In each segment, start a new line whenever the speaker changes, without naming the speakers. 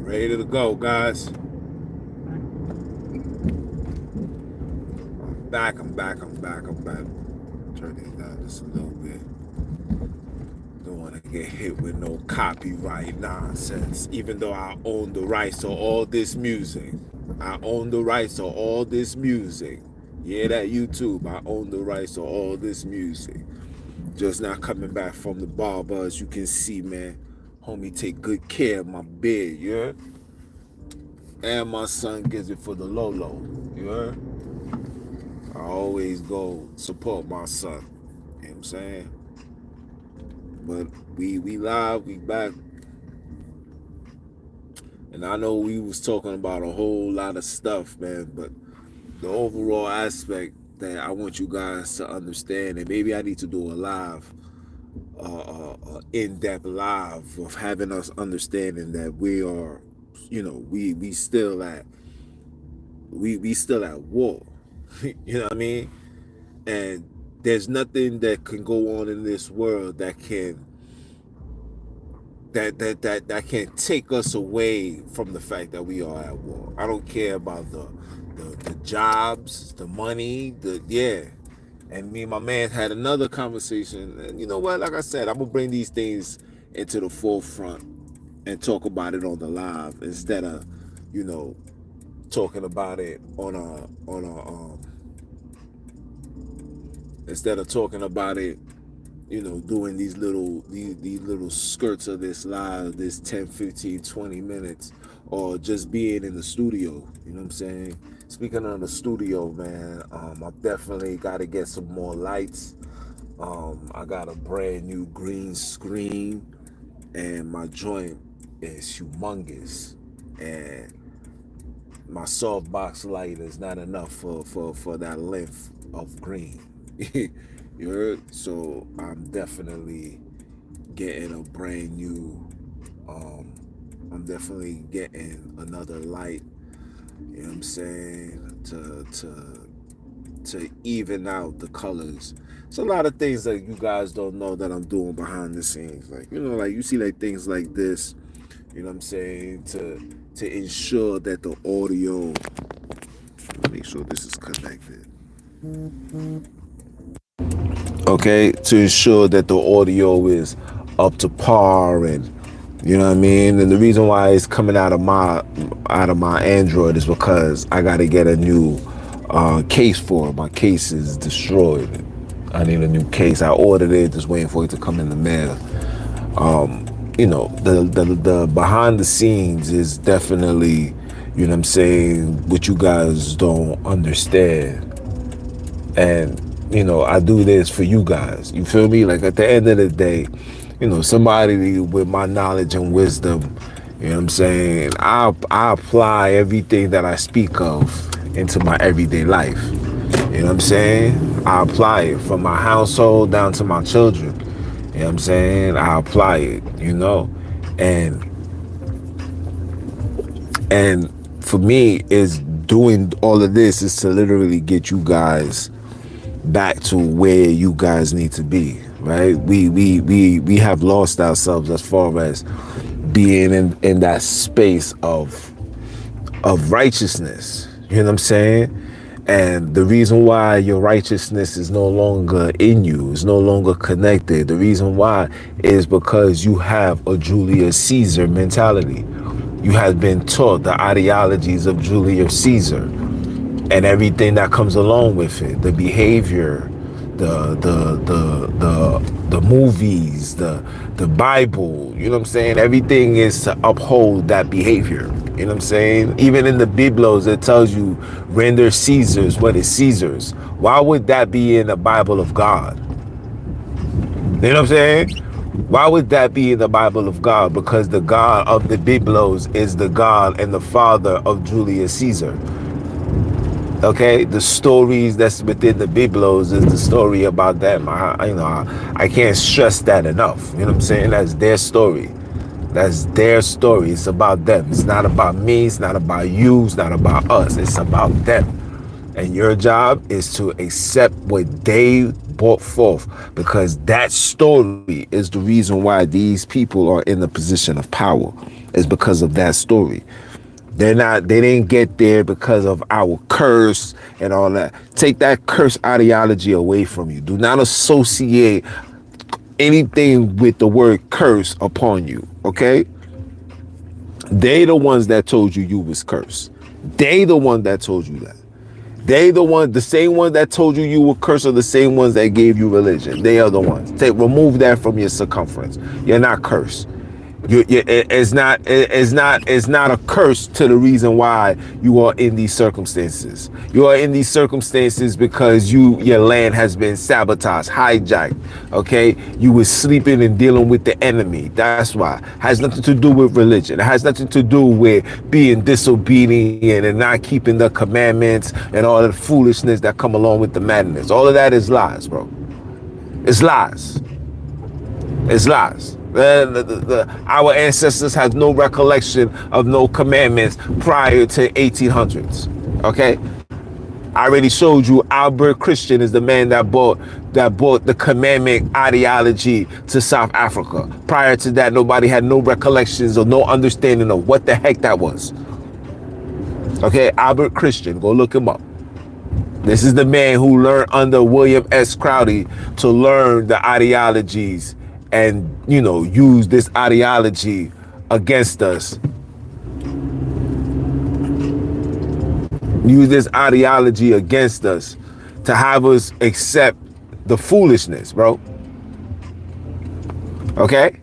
Ready to go, guys. I'm back. Turn this down just a little bit. Don't want to get hit with no copyright nonsense. Even though I own the rights to all this music. I own the rights to all this music. Yeah, that YouTube. I own the rights to all this music. Just not coming back from the barber, as you can see, man. Homie take good care of my beard, you heard? And my son gets it for the Lolo, you heard? I always go support my son. You know what I'm saying? But we live, we back. And I know we was talking about a whole lot of stuff, man, but the overall aspect that I want you guys to understand, and maybe I need to do a live, in-depth live of having us understanding that we are, we still at war. You know what I mean? And there's nothing that can go on in this world that can take us away from the fact that we are at war. I don't care about the jobs, the money, And me and my man had another conversation. And you know what? Like I said, I'm gonna bring these things into the forefront and talk about it on the live instead of, talking about it instead of talking about it, doing these little skirts of this live, this 10, 15, 20 minutes, or just being in the studio, you know what I'm saying? Speaking of the studio, man, I definitely got to get some more lights. I got a brand new green screen, and my joint is humongous, and my softbox light is not enough for that length of green. You heard? So I'm definitely getting a brand new, I'm definitely getting another light, you know what I'm saying, to even out the colors. It's a lot of things that you guys don't know that I'm doing behind the scenes. Like, like you see like things like this, you know what I'm saying, to ensure that the audio, make sure this is connected. Okay, to ensure that the audio is up to par, and you know what I mean. And the reason why it's coming out of my Android is because I got to get a new case for it. My case is destroyed. I need a new case. I ordered it, just waiting for it to come in the mail. The behind the scenes is definitely, you know what I'm saying, what you guys don't understand. And I do this for you guys. You feel me? Like at the end of the day, somebody with my knowledge and wisdom, you know what I'm saying, I apply everything that I speak of into my everyday life. You know what I'm saying? I apply it from my household down to my children. You know what I'm saying? I apply it, and for me, is doing all of this is to literally get you guys back to where you guys need to be, right? We have lost ourselves as far as being in that space of righteousness. You know what I'm saying? And the reason why your righteousness is no longer in you, is no longer connected, the reason why is because you have a Julius Caesar mentality. You have been taught the ideologies of Julius Caesar and everything that comes along with it, the behavior, the movies, the Bible, you know what I'm saying? Everything is to uphold that behavior. You know what I'm saying? Even in the Biblos, it tells you render Caesar's what is Caesar's. Why would that be in the Bible of God? You know what I'm saying? Why would that be in the Bible of God? Because the God of the Biblos is the God and the father of Julius Caesar. Okay, the stories that's within the Biblos is the story about them. I can't stress that enough. You know what I'm saying? That's their story. That's their story. It's about them. It's not about me. It's not about you. It's not about us. It's about them. And your job is to accept what they brought forth, because that story is the reason why these people are in the position of power. It's because of that story. They didn't get there because of our curse and all that. Take that curse ideology away from you. Do not associate anything with the word curse upon you, okay? They the ones that told you you was cursed. They the one that told you that. The same ones that told you you were cursed are the same ones that gave you religion. They are the ones. Remove that from your circumference. You're not cursed. It's not a curse to the reason why you are in these circumstances. You are in these circumstances because your land has been sabotaged, hijacked. Okay, you were sleeping and dealing with the enemy. That's why. It has nothing to do with religion. It has nothing to do with being disobedient and not keeping the commandments and all the foolishness that come along with the madness. All of that is lies, bro. It's lies. It's lies. Our ancestors had no recollection of no commandments prior to 1800s. Okay, I already showed you Albert Christian is the man that brought the commandment ideology to South Africa. Prior to that, nobody had no recollections or no understanding of what the heck that was. Okay, Albert Christian, go look him up. This is the man who learned under William S. Crowdy to learn the ideologies and, use this ideology against us. Use this ideology against us to have us accept the foolishness, bro. Okay?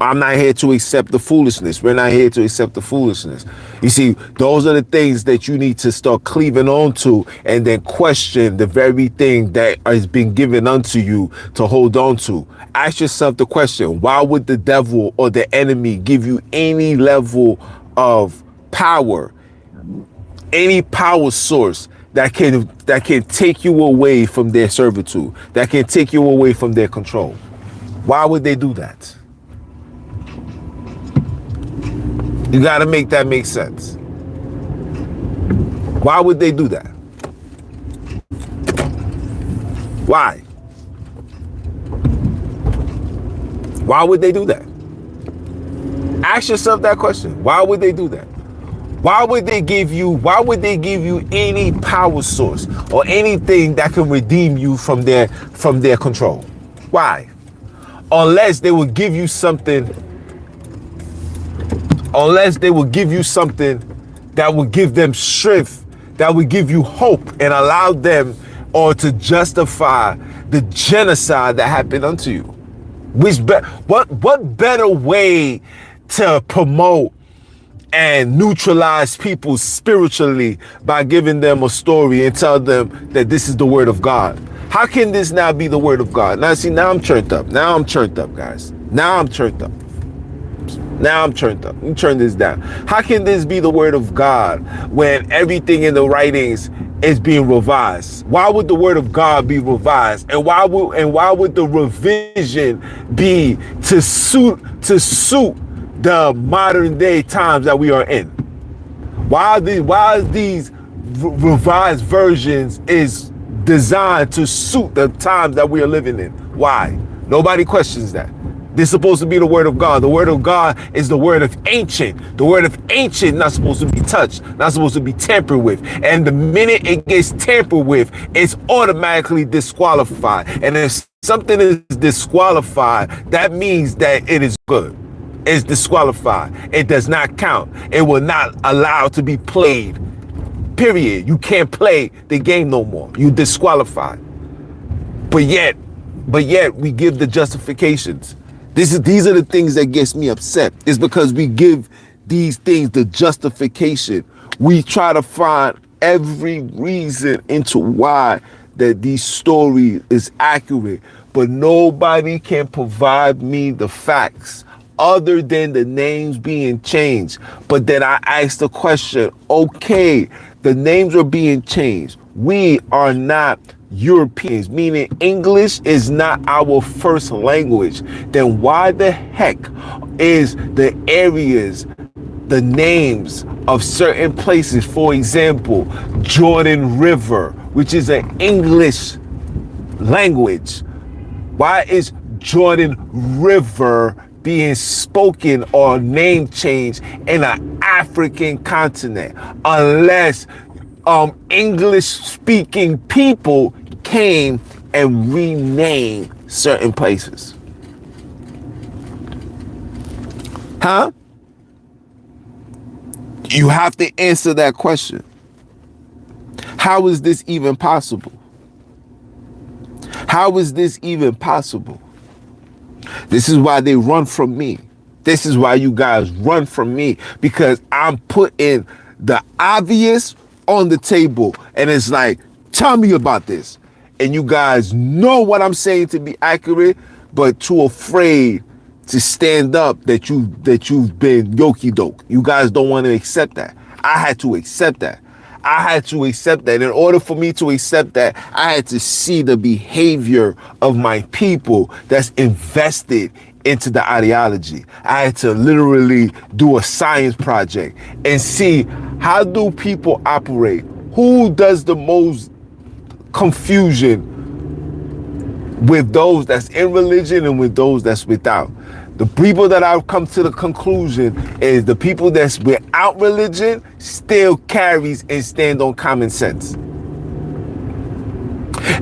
I'm not here to accept the foolishness. We're not here to accept the foolishness. You see, those are the things that you need to start cleaving on to and then question the very thing that has been given unto you to hold on to. Ask yourself the question, why would the devil or the enemy give you any level of power, any power source that can take you away from their servitude, that can take you away from their control? Why would they do that? You got to make that make sense. Why would they do that? Why? Why would they do that? Ask yourself that question. Why would they do that? Why would they give you any power source or anything that can redeem you from their control? Why? Unless they will give you something that will give them strength, that will give you hope and allow them or to justify the genocide that happened unto you. What better way to promote and neutralize people spiritually by giving them a story and tell them that this is the word of God? How can this now be the word of God? Now I'm turned up. Now I'm turned up, guys. Now I'm turned up. Let me turn this down. How can this be the word of God when everything in the writings is being revised? Why would the word of God be revised? And why would the revision be to suit the modern day times that we are in? Why are these revised versions is designed to suit the times that we are living in? Why? Nobody questions that. This is supposed to be the word of God. The word of God is the word of ancient. The word of ancient not supposed to be touched, not supposed to be tampered with. And the minute it gets tampered with, it's automatically disqualified. And if something is disqualified, that means that it is good. It's disqualified. It does not count. It will not allow to be played. Period. You can't play the game no more. You disqualified. But yet we give the justifications. These are the things that gets me upset. It's because we give these things the justification. We try to find every reason into why that these story is accurate, but nobody can provide me the facts other than the names being changed. But then I asked the question, okay, the names are being changed. We are not Europeans, meaning English is not our first language. Then why the heck is the areas, the names of certain places, for example, Jordan River, which is an English language, why is Jordan River being spoken or name changed in an African continent unless English speaking people came and renamed certain places. Huh? You have to answer that question. How is this even possible? How is this even possible? This is why they run from me. This is why you guys run from me, because I'm putting the obvious on the table and it's like, tell me about this. And you guys know what I'm saying to be accurate, but too afraid to stand up that you've been yoki doke. You guys don't want to accept that. I had to accept that. I had to accept that. In order for me to accept that, I had to see the behavior of my people that's invested into the ideology. I had to literally do a science project and see, how do people operate? Who does the most confusion with those that's in religion and with those that's without? The people that I've come to the conclusion is the people that's without religion still carries and stand on common sense.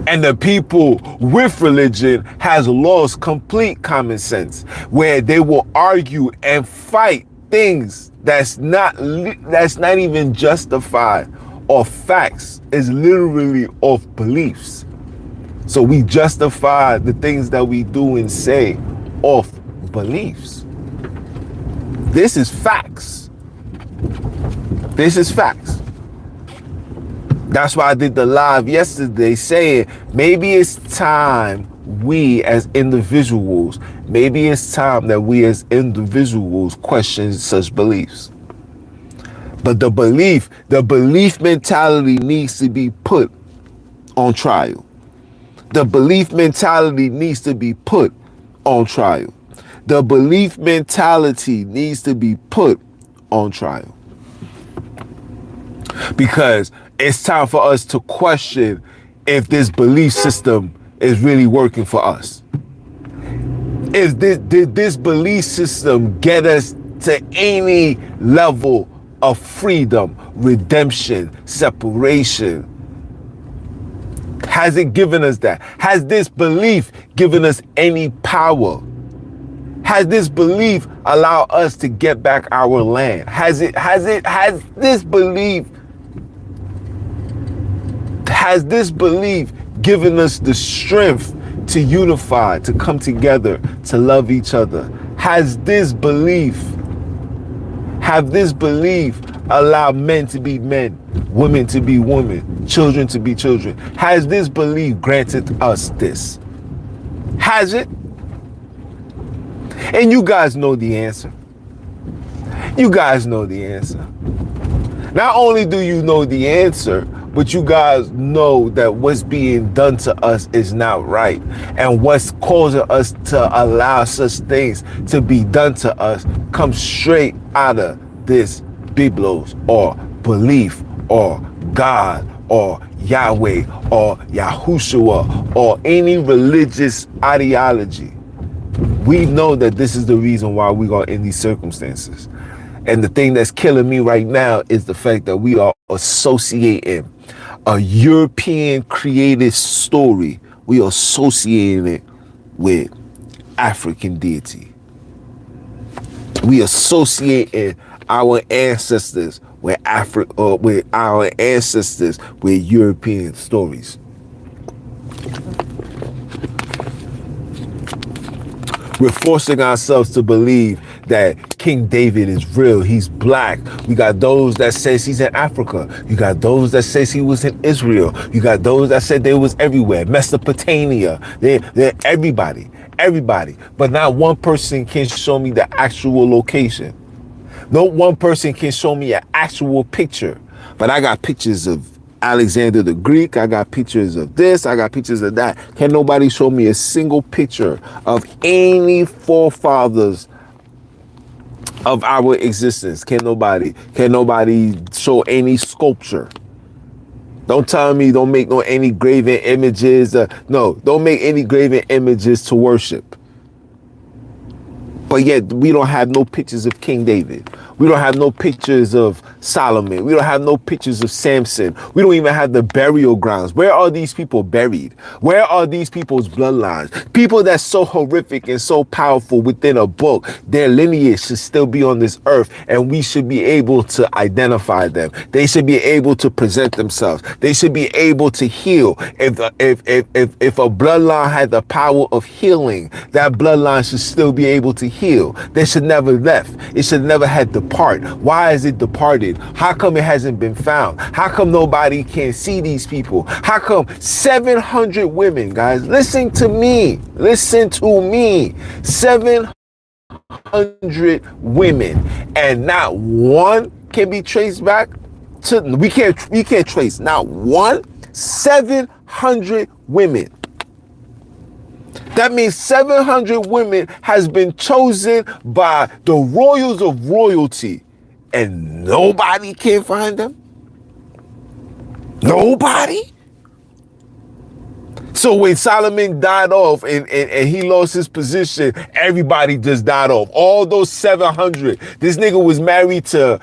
And the people with religion has lost complete common sense, where they will argue and fight things that's not even justified or facts. It's literally off beliefs. So we justify the things that we do and say off beliefs. This is facts. This is facts. That's why I did the live yesterday saying maybe it's time we as individuals, maybe it's time that we as individuals question such beliefs. But the belief mentality needs to be put on trial. The belief mentality needs to be put on trial. The belief mentality needs to be put on trial. Because it's time for us to question if this belief system is really working for us. Did this belief system get us to any level of freedom, redemption, separation? Has it given us that? Has this belief given us any power? Has this belief allowed us to get back our land? Has this belief given us the strength to unify, to come together, to love each other? Have this belief allowed men to be men, women to be women, children to be children? Has this belief granted us this? Has it? And you guys know the answer. You guys know the answer. Not only do you know the answer, but you guys know that what's being done to us is not right. And what's causing us to allow such things to be done to us comes straight out of this Biblos or belief or God or Yahweh or Yahushua or any religious ideology. We know that this is the reason why we are in these circumstances. And the thing that's killing me right now is the fact that we are associating a European created story. We are associating it with African deity. We associate our ancestors with Africa, or with our ancestors with European stories. We're forcing ourselves to believe that King David is real. He's black. We got those that says he's in Africa. You got those that says he was in Israel. You got those that said they was everywhere. Mesopotamia. They're everybody. But not one person can show me the actual location. No one person can show me an actual picture. But I got pictures of Alexander the Greek. I got pictures of this. I got pictures of that. Can nobody show me a single picture of any forefathers of our existence? Can nobody show any sculpture? Don't tell me don't make any graven images. No, don't make any graven images to worship. But yet we don't have no pictures of King David. We don't have no pictures of Solomon. We don't have no pictures of Samson. We don't even have the burial grounds. Where are these people buried? Where are these people's bloodlines? People that's so horrific and so powerful within a book, their lineage should still be on this earth, and we should be able to identify them. They should be able to present themselves. They should be able to heal. If a bloodline had the power of healing, that bloodline should still be able to heal. They should never left. It should never had depart. Why is it departed? How come it hasn't been found? How come nobody can see these people? How come 700 women, guys, listen to me, 700 women, and not one can be traced back to, we can't trace not one. 700 women. That means 700 women has been chosen by the royals of royalty, and nobody can find them. Nobody. So when Solomon died off and he lost his position, everybody just died off. All those 700. This nigga was married to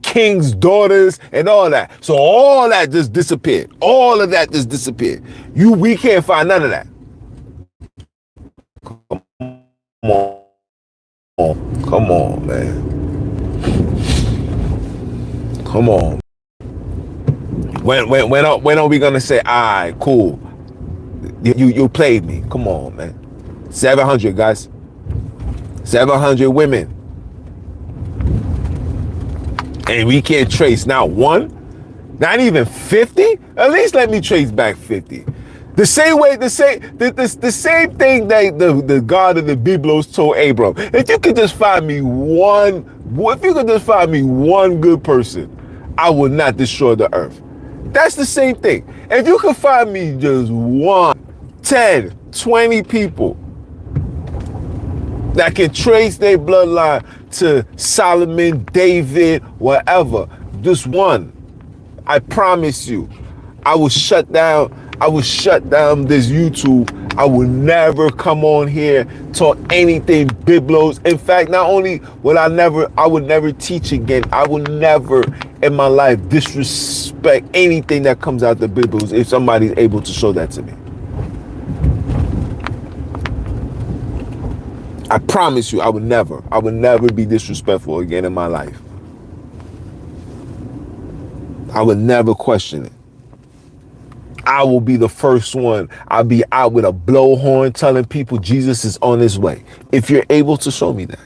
king's daughters and all that. So all that just disappeared. All of that just disappeared. We can't find none of that. Come on, man. Come on. When are we gonna say, all right, cool? You played me. Come on, man. 700 guys. 700 women. And we can't trace not one, not even 50. At least let me trace back 50. The same way, the same thing that the God of the Biblos told Abram. If you could just find me one good person, I will not destroy the earth. That's the same thing. If you could find me just 1, 10, 20 people that can trace their bloodline to Solomon, David, whatever, just one, I promise you, I will shut down this YouTube. I will never come on here, talk anything Biblos. In fact, not only will I would never teach again. I will never in my life disrespect anything that comes out the Biblos if somebody's able to show that to me. I promise you, I would never be disrespectful again in my life. I would never question it. I will be the first one. I'll be out with a blowhorn telling people Jesus is on his way, if you're able to show me that.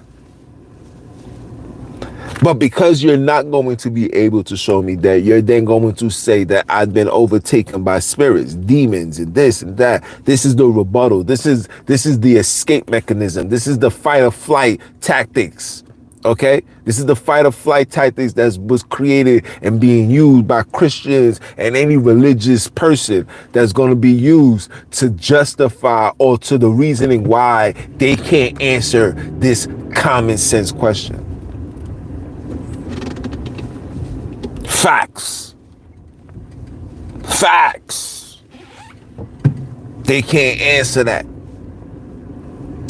But because you're not going to be able to show me that, you're then going to say that I've been overtaken by spirits, demons, and this and that. This is the rebuttal. This is the escape mechanism. This is the fight or flight tactics. Okay, this is the fight or flight tactics that was created and being used by Christians and any religious person that's going to be used to justify or to the reasoning why they can't answer this common sense question. Facts. They can't answer that.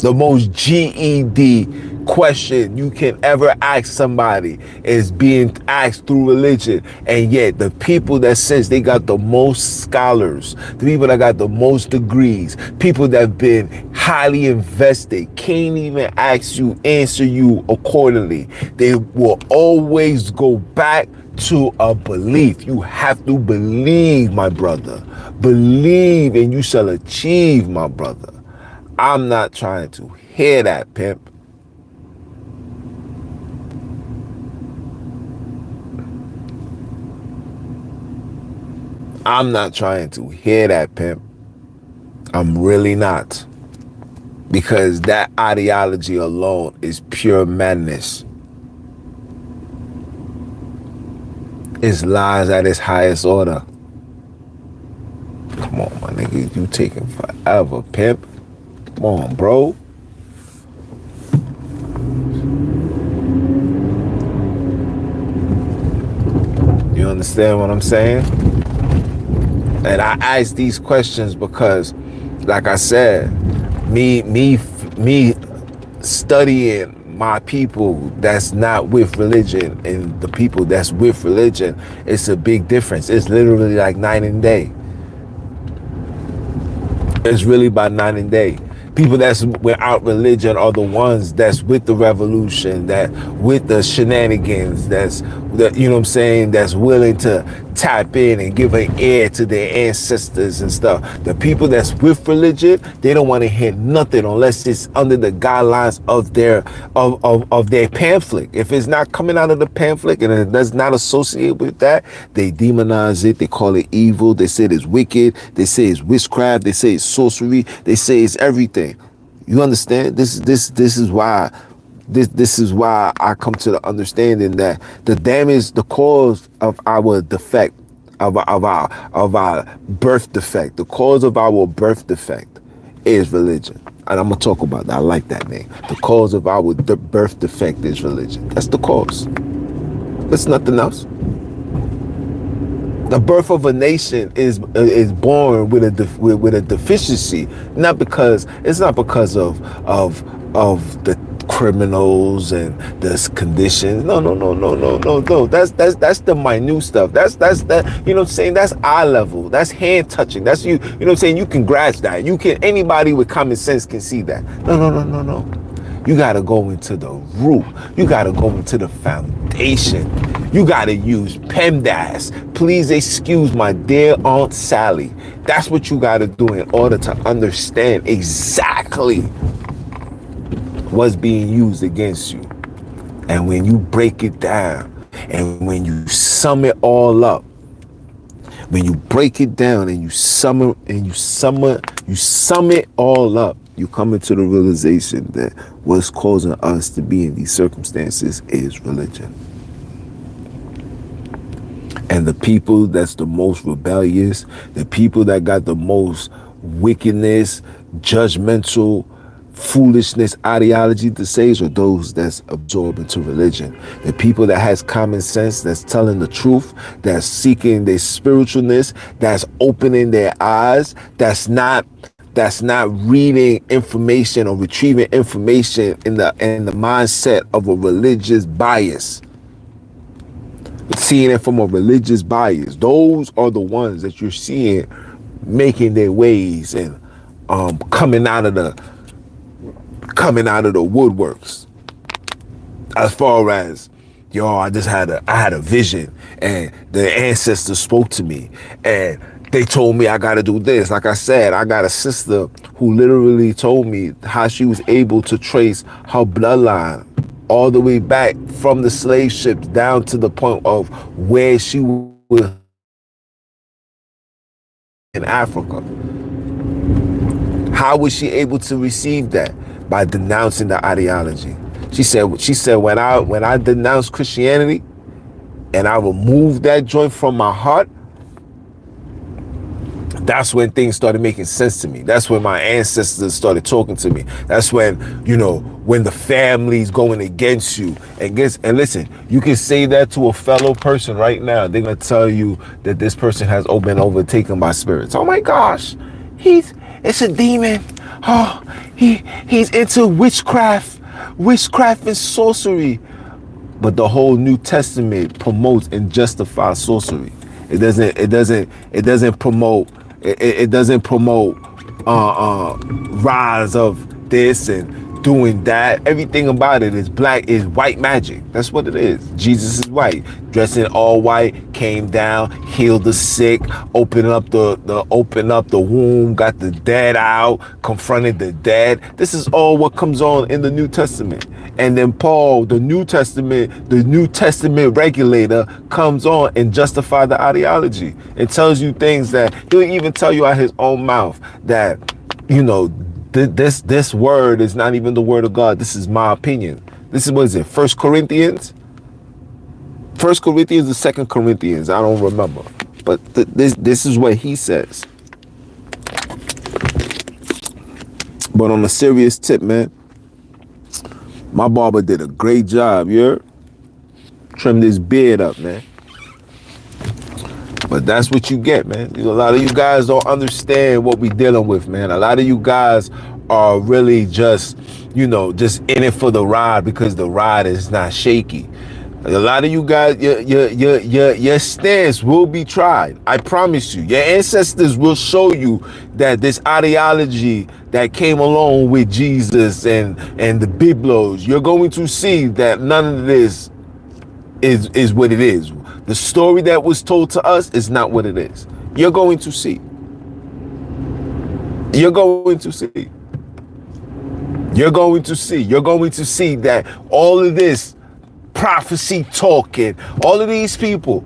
The most GED question you can ever ask somebody is being asked through religion, and yet the people that says they got the most scholars, the people that got the most degrees, people that have been highly invested can't even answer you accordingly. They will always go back to a belief. You have to believe, my brother. Believe and you shall achieve, my brother. I'm not trying to hear that, pimp. I'm not trying to hear that, pimp. I'm really not. Because that ideology alone is pure madness. It's lies at its highest order. Come on, my nigga. You taking forever, pimp. Come on, bro. You understand what I'm saying? And I ask these questions because, like I said, me studying my people that's not with religion and the people that's with religion, it's a big difference. It's literally like night and day. It's really by night and day. People that's without religion are the ones that's with the revolution, that with the shenanigans, you know what I'm saying, that's willing to tap in and give an ear to their ancestors and stuff. The people that's with religion, they don't want to hear nothing unless it's under the guidelines of their pamphlet. If it's not coming out of the pamphlet and it does not associate with that, they demonize it. They call it evil. They say it's wicked. They say it's witchcraft. They say it's sorcery. They say it's everything. You understand? This is why I come to the understanding that the damage, the cause of our defect, of our birth defect, the cause of our birth defect is religion. And I'm gonna talk about that. I like that name. The cause of our birth defect is religion. That's the cause. It's nothing else. The birth of a nation is born with a deficiency, not because of the criminals and the conditions. No. That's the minute stuff. That's that. You know what I'm saying? That's eye level. That's hand touching. That's you. You know what I'm saying? You can grasp that. Anybody with common sense can see that. No. You got to go into the root. You got to go into the foundation. You got to use PEMDAS. Please excuse my dear Aunt Sally. That's what you got to do in order to understand exactly what's being used against you. And when you break it down and when you sum it all up, when you break it down and you sum it all up, you come into the realization that what's causing us to be in these circumstances is religion. And the people that's the most rebellious, the people that got the most wickedness, judgmental, foolishness, ideology to say are those that's absorbed into religion. The people that has common sense, that's telling the truth, that's seeking their spiritualness, that's opening their eyes, that's not reading information or retrieving information in the mindset of a religious bias. Seeing it from a religious bias. Those are the ones that you're seeing making their ways and coming out of the woodworks. As far as, I had a vision and the ancestors spoke to me and they told me I got to do this. Like I said, I got a sister who literally told me how she was able to trace her bloodline all the way back from the slave ships down to the point of where she was in Africa. How was she able to receive that? By denouncing the ideology. She said when I denounced Christianity and I removed that joint from my heart, that's when things started making sense to me. That's when my ancestors started talking to me. That's when, when the family's going against you. And listen, you can say that to a fellow person right now. They're going to tell you that this person has been overtaken by spirits. Oh my gosh, it's a demon. Oh, he's into witchcraft and sorcery. But the whole New Testament promotes and justifies sorcery. It doesn't promote rise of this and doing that. Everything about it is white magic. That's what it is. Jesus is white, dressed in all white, came down, healed the sick, opened up the womb, got the dead out, confronted the dead. This is all what comes on in the New Testament. And then Paul, the New Testament regulator, comes on and justify the ideology and tells you things that he'll even tell you out his own mouth that, this word is not even the word of God. This is my opinion. This is, what is it, 1 Corinthians? 1 Corinthians or 2 Corinthians? I don't remember. But this is what he says. But on a serious tip, man, my barber did a great job, you heard? Trimmed his beard up, man. But that's what you get, man. A lot of you guys don't understand what we're dealing with, man. A lot of you guys are really just just in it for the ride because the ride is not shaky. A lot of you guys, your stance will be tried. I promise you. Your ancestors will show you that this ideology that came along with Jesus and the Biblos, you're going to see that none of this is what it is. The story that was told to us is not what it is. You're going to see. You're going to see. You're going to see. You're going to see that all of this prophecy talking, all of these people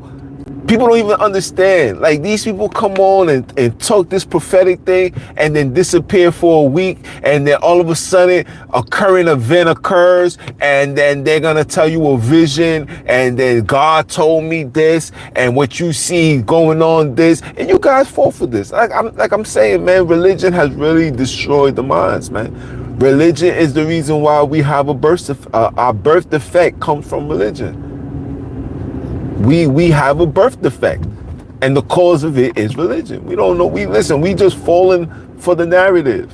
don't even understand. Like, these people come on and talk this prophetic thing and then disappear for a week, and then all of a sudden a current event occurs, and then they're gonna tell you a vision, and then God told me this, and what you see going on this, and you guys fall for this. Like I'm saying, man, religion has really destroyed the minds, man. Religion is the reason why we have our birth defect comes from religion. We have a birth defect, and the cause of it is religion. We don't know. We just falling for the narrative,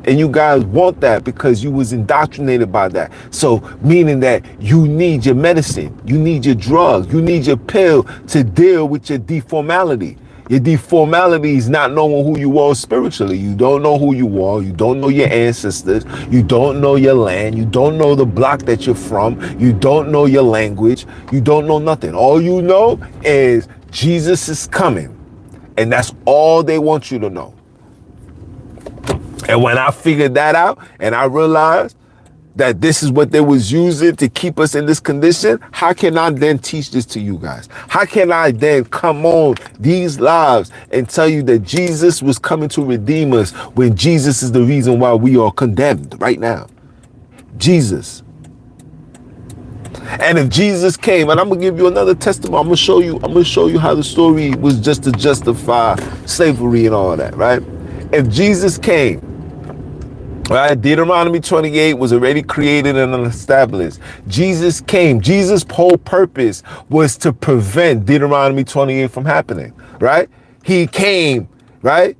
and you guys want that because you was indoctrinated by that. So meaning that you need your medicine, you need your drug, you need your pill to deal with your deformality. Your deformality is not knowing who you are spiritually. You don't know who you are. You don't know your ancestors. You don't know your land. You don't know the block that you're from. You don't know your language. You don't know nothing. All you know is Jesus is coming. And that's all they want you to know. And when I figured that out and I realized that this is what they was using to keep us in this condition, how can I then teach this to you guys? How can I then come on these lives and tell you that Jesus was coming to redeem us when Jesus is the reason why we are condemned right now? Jesus. And if Jesus came, and I'm gonna give you another testimony, I'm gonna show you how the story was just to justify slavery and all that, right? If Jesus came, right, Deuteronomy 28 was already created and established. Jesus came. Jesus' whole purpose was to prevent Deuteronomy 28 from happening, right? He came, right?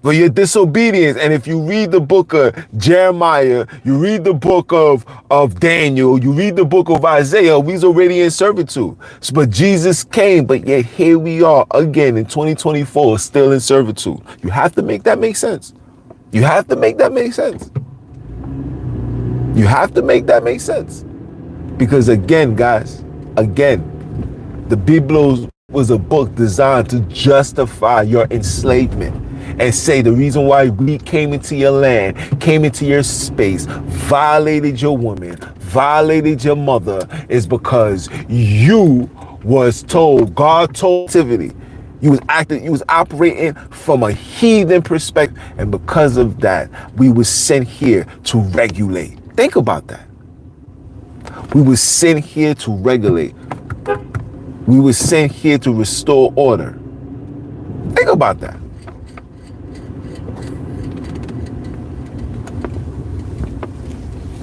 For your disobedience. And if you read the book of Jeremiah, you read the book of Daniel, you read the book of Isaiah, we was already in servitude. But Jesus came, but yet here we are again in 2024, still in servitude. You have to make that make sense. You have to make that make sense. You have to make that make sense. Because again, guys, the Biblos was a book designed to justify your enslavement and say the reason why we came into your land, came into your space, violated your woman, violated your mother, is because you was told, God told activity. You was operating from a heathen perspective, and because of that, we were sent here to regulate. Think about that. We were sent here to regulate. We were sent here to restore order. Think about that.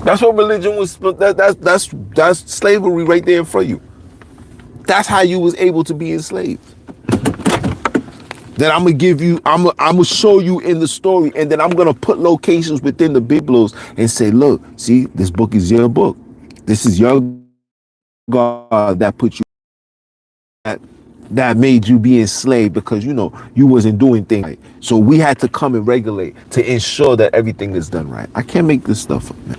That's what religion was. That's slavery right there in front of you. That's how you was able to be enslaved. Then I'm gonna show you in the story, and then I'm gonna put locations within the Biblos and say, look, see, this book is your book. This is your God that put you that made you be enslaved because you wasn't doing things right. So we had to come and regulate to ensure that everything is done right. I can't make this stuff up, man.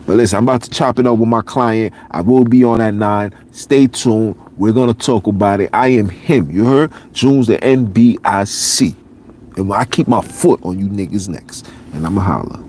But listen, I'm about to chop it up with my client. I will be on at 9. Stay tuned. We're going to talk about it. I am him. You heard? Junes the NBIC. And I keep my foot on you niggas' necks. And I'm going to holler.